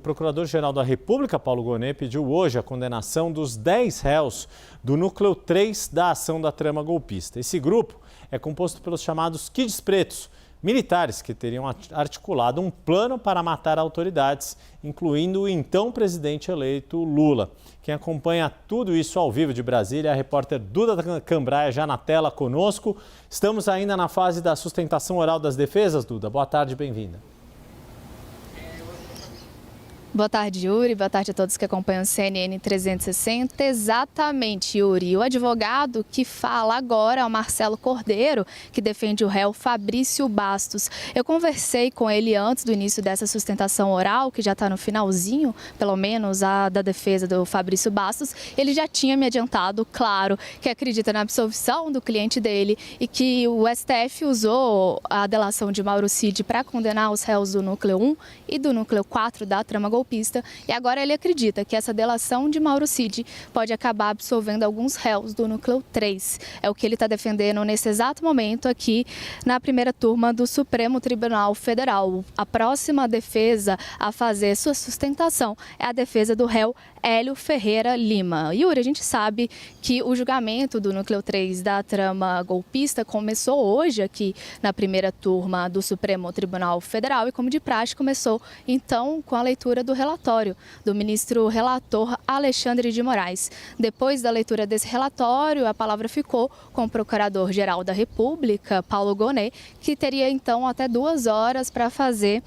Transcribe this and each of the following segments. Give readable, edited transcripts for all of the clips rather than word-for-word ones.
O Procurador-Geral da República, Paulo Gonet, pediu hoje a condenação dos 10 réus do núcleo 3 da ação da trama golpista. Esse grupo é composto pelos chamados Kids Pretos, militares que teriam articulado um plano para matar autoridades, incluindo o então presidente eleito Lula. Quem acompanha tudo isso ao vivo de Brasília é a repórter Duda Cambraia, já na tela conosco. Estamos ainda na fase da sustentação oral das defesas, Duda. Boa tarde, bem-vinda. Boa tarde, Yuri. Boa tarde a todos que acompanham o CNN 360. Exatamente, Yuri. O advogado que fala agora é o Marcelo Cordeiro, que defende o réu Fabrício Bastos. Eu conversei com ele antes do início dessa sustentação oral, que já está no finalzinho, pelo menos, a da defesa do Fabrício Bastos. Ele já tinha me adiantado, claro, que acredita na absolvição do cliente dele e que o STF usou a delação de Mauro Cid para condenar os réus do núcleo 1 e do núcleo 4 da trama golpista. E agora ele acredita que essa delação de Mauro Cid pode acabar absolvendo alguns réus do núcleo 3. É o que ele está defendendo nesse exato momento aqui na primeira turma do Supremo Tribunal Federal. A próxima defesa a fazer sua sustentação é a defesa do réu Hélio Ferreira Lima. Yuri, a gente sabe que o julgamento do núcleo 3 da trama golpista começou hoje aqui na primeira turma do Supremo Tribunal Federal e, como de praxe, começou então com a leitura do relatório do ministro relator Alexandre de Moraes. Depois da leitura desse relatório, a palavra ficou com o Procurador-Geral da República, Paulo Gonet, que teria então até 2 horas para fazer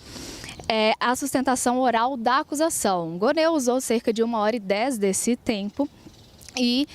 a sustentação oral da acusação. Gonet usou cerca de 1h10 desse tempo. E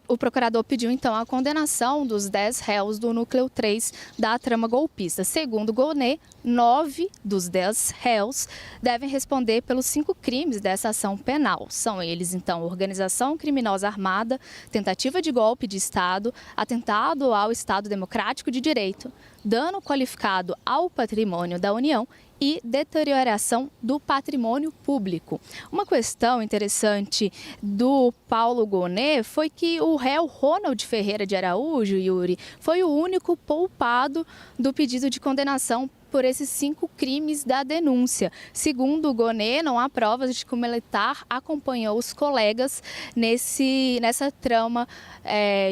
o procurador pediu, então, a condenação dos 10 réus do núcleo 3 da trama golpista. Segundo Gonet, 9 dos 10 réus devem responder pelos 5 crimes dessa ação penal. São eles, então, organização criminosa armada, tentativa de golpe de Estado, atentado ao Estado Democrático de Direito, dano qualificado ao patrimônio da União e deterioração do patrimônio público. Uma questão interessante do Paulo Gonet foi que o réu Ronald Ferreira de Araújo, Yuri, foi o único poupado do pedido de condenação por esses 5 crimes da denúncia. Segundo o Gonet, não há provas de que o militar acompanhou os colegas nessa trama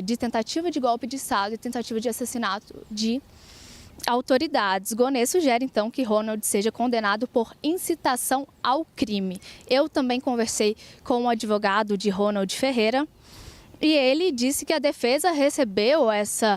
de tentativa de golpe de Estado e tentativa de assassinato de autoridades. Gonet sugere, então, que Ronald seja condenado por incitação ao crime. Eu também conversei com o advogado de Ronald Ferreira e ele disse que a defesa recebeu essa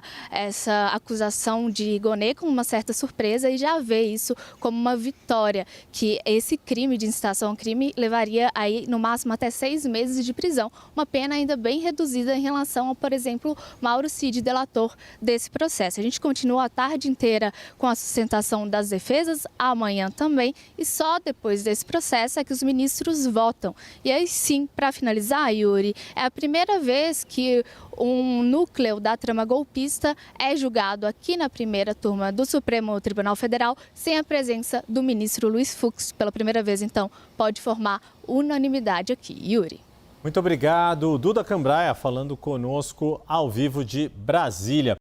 acusação de Gonet com uma certa surpresa e já vê isso como uma vitória, que esse crime de incitação ao crime levaria aí no máximo até 6 meses de prisão, uma pena ainda bem reduzida em relação ao, por exemplo, Mauro Cid, delator desse processo. A gente continua a tarde inteira com a sustentação das defesas, amanhã também, e só depois desse processo é que os ministros votam. E aí sim, para finalizar, Yuri, é a primeira vez que um núcleo da trama golpista é julgado aqui na primeira turma do Supremo Tribunal Federal sem a presença do ministro Luiz Fux. Pela primeira vez, então, pode formar unanimidade aqui. Yuri. Muito obrigado. Duda Cambraia falando conosco ao vivo de Brasília.